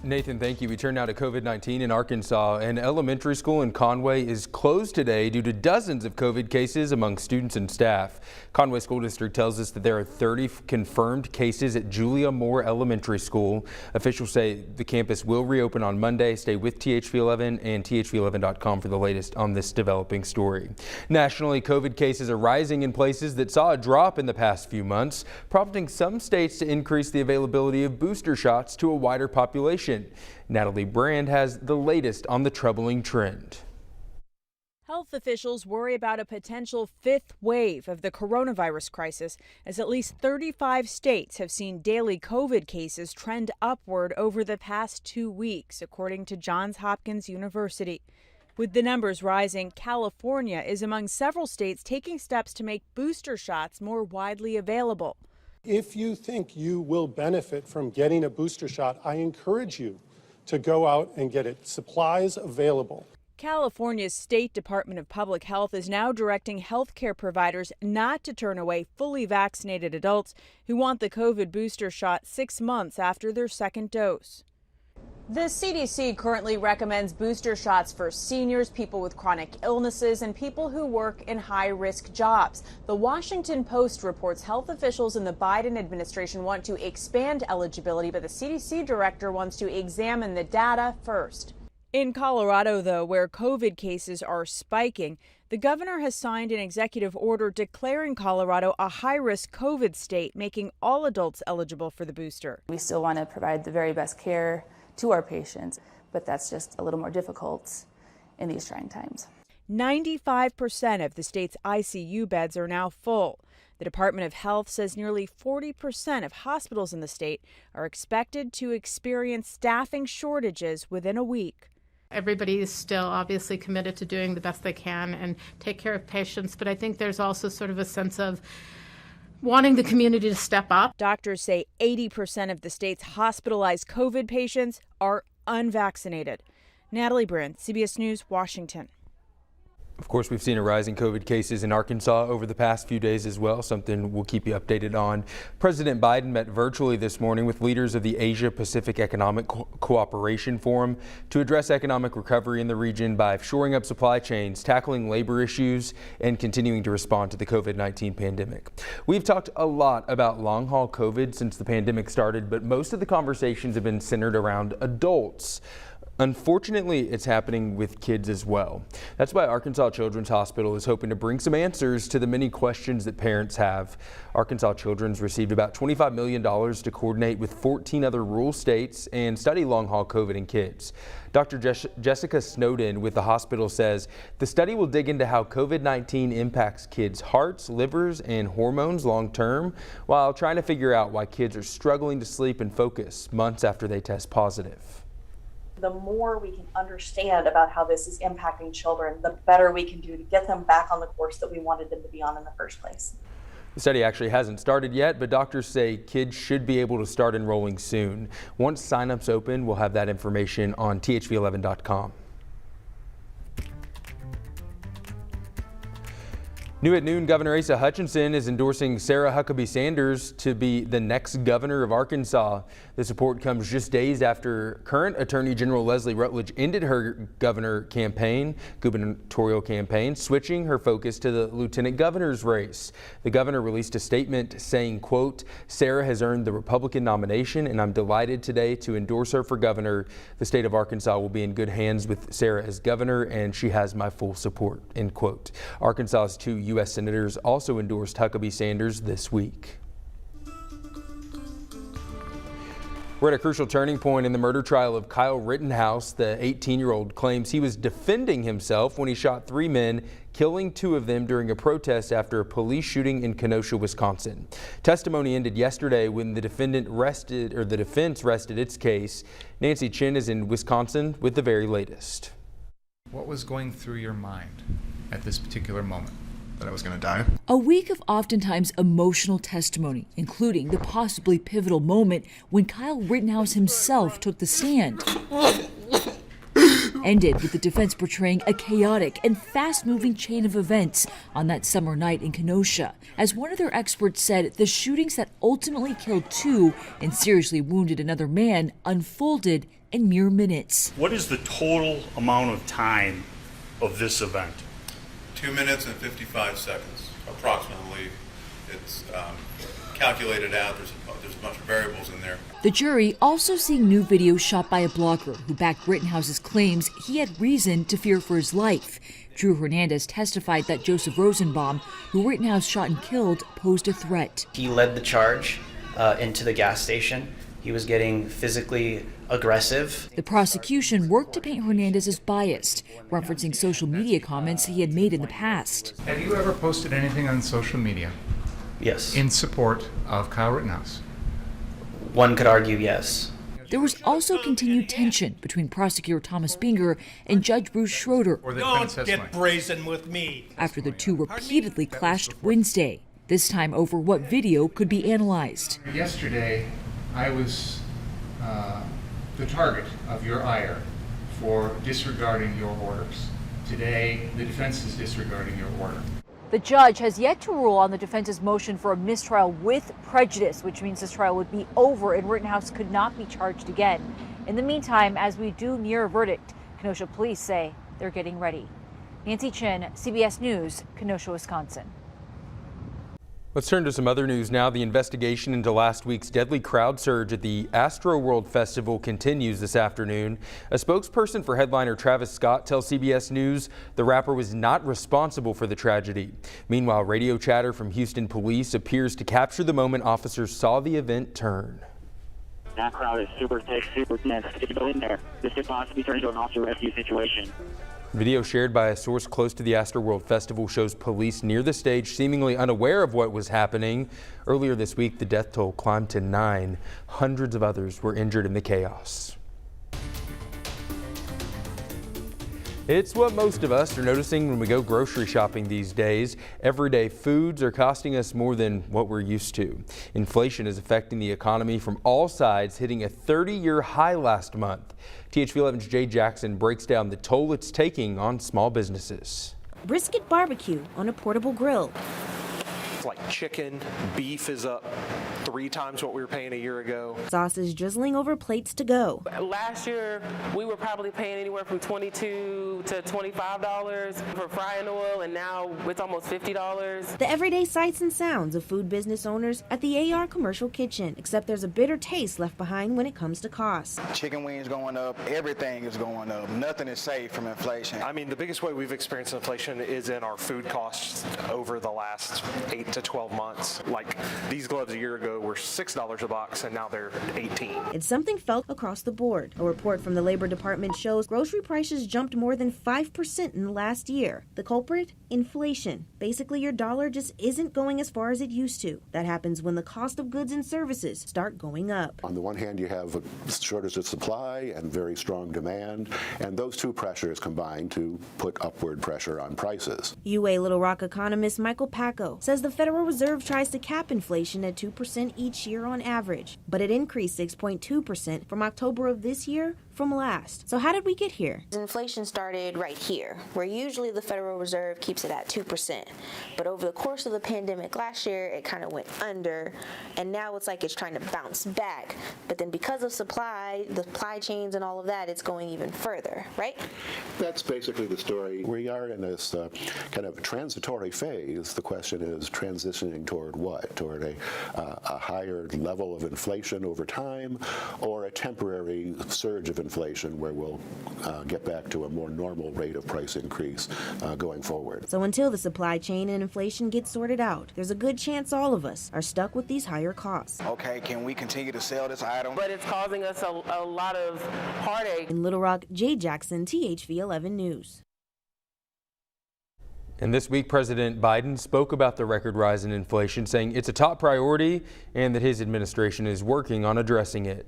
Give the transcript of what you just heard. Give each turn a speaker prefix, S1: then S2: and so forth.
S1: Nathan, thank you. We turn now to COVID-19 in Arkansas. An elementary school in Conway is closed today due to dozens of COVID cases among students and staff. Conway School District tells us that there are 30 confirmed cases at Julia Moore Elementary School. Officials say the campus will reopen on Monday. Stay with THV11 and thv-at-noon.com for the latest on this developing story. Nationally, COVID cases are rising in places that saw a drop in the past few months, prompting some states to increase the availability of booster shots to a wider population. Natalie Brand has the latest on the troubling trend.
S2: Health officials worry about a potential fifth wave of the coronavirus crisis, as at least 35 states have seen daily COVID cases trend upward over the past 2 weeks, according to Johns Hopkins University. With the numbers rising, California is among several states taking steps to make booster shots more widely available.
S3: If you think you will benefit from getting a booster shot, I encourage you to go out and get it. Supplies available.
S2: California's State Department of Public Health is now directing healthcare providers not to turn away fully vaccinated adults who want the COVID booster shot 6 months after their second dose. The CDC currently recommends booster shots for seniors, people with chronic illnesses, and people who work in high-risk jobs. The Washington Post reports health officials in the Biden administration want to expand eligibility, but the CDC director wants to examine the data first. In Colorado, though, where COVID cases are spiking, the governor has signed an executive order declaring Colorado a high-risk COVID state, making all adults eligible for the booster.
S4: We still want to provide the very best care to our patients, but that's just a little more difficult in these trying times.
S2: 95% of the state's ICU beds are now full. The Department of Health says nearly 40% of hospitals in the state are expected to experience staffing shortages within a week.
S5: Everybody is still obviously committed to doing the best they can and take care of patients, but I think there's also sort of a sense of wanting the community to step up.
S2: Doctors say 80% of the state's hospitalized COVID patients are unvaccinated. Natalie Brand, CBS News, Washington.
S1: Of course, we've seen a rise in COVID cases in Arkansas over the past few days as well, something we'll keep you updated on. President Biden met virtually this morning with leaders of the Asia-Pacific Economic Cooperation Forum to address economic recovery in the region by shoring up supply chains, tackling labor issues, and continuing to respond to the COVID-19 pandemic. We've talked a lot about long-haul COVID since the pandemic started, but most of the conversations have been centered around adults. Unfortunately, it's happening with kids as well. That's why Arkansas Children's Hospital is hoping to bring some answers to the many questions that parents have. Arkansas Children's received about $25 million to coordinate with 14 other rural states and study long-haul COVID in kids. Dr. Jessica Snowden with the hospital says the study will dig into how COVID-19 impacts kids' hearts, livers, and hormones long-term, while trying to figure out why kids are struggling to sleep and focus months after they test positive.
S6: The more we can understand about how this is impacting children, the better we can do to get them back on the course that we wanted them to be on in the first place.
S1: The study actually hasn't started yet, but doctors say kids should be able to start enrolling soon. Once signups open, we'll have that information on thv-11.com. New at noon, Governor Asa Hutchinson is endorsing Sarah Huckabee Sanders to be the next governor of Arkansas. The support comes just days after current Attorney General Leslie Rutledge ended her gubernatorial campaign, switching her focus to the lieutenant governor's race. The governor released a statement saying, quote, "Sarah has earned the Republican nomination and I'm delighted today to endorse her for governor. The state of Arkansas will be in good hands with Sarah as governor and she has my full support," end quote. Arkansas's 2 U.S. senators also endorsed Huckabee Sanders this week. We're at a crucial turning point in the murder trial of Kylerittenhouse. The 18-year-old claims he was defending himself when he shot 3 men, killing 2 of them during a protest after a police shooting in Kenosha, Wisconsin. Testimony ended yesterday when the defense rested its case. Nancy Chin is in Wisconsin with the very latest.
S7: What was going through your mind at this particular moment?
S8: That I was going to die.
S9: A week of oftentimes emotional testimony, including the possibly pivotal moment when Kyle Rittenhouse himself took the stand. Ended with the defense portraying a chaotic and fast-moving chain of events on that summer night in Kenosha. As one of their experts said, the shootings that ultimately killed 2 and seriously wounded another man unfolded in mere minutes.
S8: What is the total amount of time of this event?
S10: 2 minutes and 55 seconds, approximately. It's calculated out. There's a bunch of variables in there.
S9: The jury also seeing new video shot by a blogger who backed Rittenhouse's claims he had reason to fear for his life. Drew Hernandez testified that Joseph Rosenbaum, who Rittenhouse shot and killed, posed a threat.
S11: He led the charge into the gas station. He was getting physically aggressive.
S9: The prosecution worked to paint Hernandez as biased, referencing social media comments he had made in the past.
S7: Have you ever posted anything on social media?
S11: Yes.
S7: In support of Kyle Rittenhouse?
S11: One could argue yes.
S9: There was also continued tension between prosecutor Thomas Binger and Judge Bruce Schroeder.
S12: Don't get brazen with me.
S9: After the two repeatedly clashed Wednesday, this time over what video could be analyzed.
S7: Yesterday, I was the target of your ire for disregarding your orders. Today, the defense is disregarding your order.
S9: The judge has yet to rule on the defense's motion for a mistrial with prejudice, which means this trial would be over and Rittenhouse could not be charged again. In the meantime, as we do near a verdict, Kenosha police say they're getting ready. Nancy Chin, CBS News, Kenosha, Wisconsin.
S1: Let's turn to some other news now. The investigation into last week's deadly crowd surge at the Astro World Festival continues this afternoon. A spokesperson for headliner Travis Scott tells CBS News the rapper was not responsible for the tragedy. Meanwhile, radio chatter from Houston police appears to capture the moment officers saw the event turn.
S13: That crowd is super thick, super dense. If you go in there, this could possibly turn into an officer rescue situation.
S1: Video shared by a source close to the Astro World Festival shows police near the stage seemingly unaware of what was happening. Earlier this week, the death toll climbed to 9. Hundreds of others were injured in the chaos. It's what most of us are noticing when we go grocery shopping these days. Everyday foods are costing us more than what we're used to. Inflation is affecting the economy from all sides, hitting a 30-year high last month. THV11's Jay Jackson breaks down the toll it's taking on small businesses.
S14: Brisket barbecue on a portable grill.
S15: Like chicken, beef is up 3 times what we were paying a year ago.
S14: Sauces drizzling over plates to go.
S16: Last year, we were probably paying anywhere from $22 to $25 for frying oil, and now it's almost $50.
S14: The everyday sights and sounds of food business owners at the AR Commercial Kitchen, except there's a bitter taste left behind when it comes to costs.
S17: Chicken wings going up, everything is going up. Nothing is safe from inflation.
S15: I mean, the biggest way we've experienced inflation is in our food costs over the last 8 to 12 months. Like these gloves a year ago were $6 a box and now they're $18.
S14: It's something felt across the board. A report from the Labor Department shows grocery prices jumped more than 5% in the last year. The culprit? Inflation. Basically, your dollar just isn't going as far as it used to. That happens when the cost of goods and services start going up.
S18: On the one hand, you have a shortage of supply and very strong demand, and those two pressures combine to put upward pressure on prices.
S14: UA Little Rock economist Michael Packo says the Federal Reserve tries to cap inflation at 2% each year on average, but it increased 6.2% from October of this year from last. So how did we get here?
S19: Inflation started right here, where usually the Federal Reserve keeps it at 2%. But over the course of the pandemic last year, it kind of went under, and now it's like it's trying to bounce back. But then because of the supply chains and all of that, it's going even further, right?
S18: That's basically the story. We are in this kind of transitory phase. The question is transitioning toward what? Toward a higher level of inflation over time, or a temporary surge of inflation where we'll get back to a more normal rate of price increase going forward.
S14: So until the supply chain and inflation get sorted out, there's a good chance all of us are stuck with these higher costs.
S17: Okay, can we continue to sell this item?
S16: But it's causing us a lot of heartache.
S14: In Little Rock, Jay Jackson, THV11 News.
S1: And this week, President Biden spoke about the record rise in inflation, saying it's a top priority and that his administration is working on addressing it.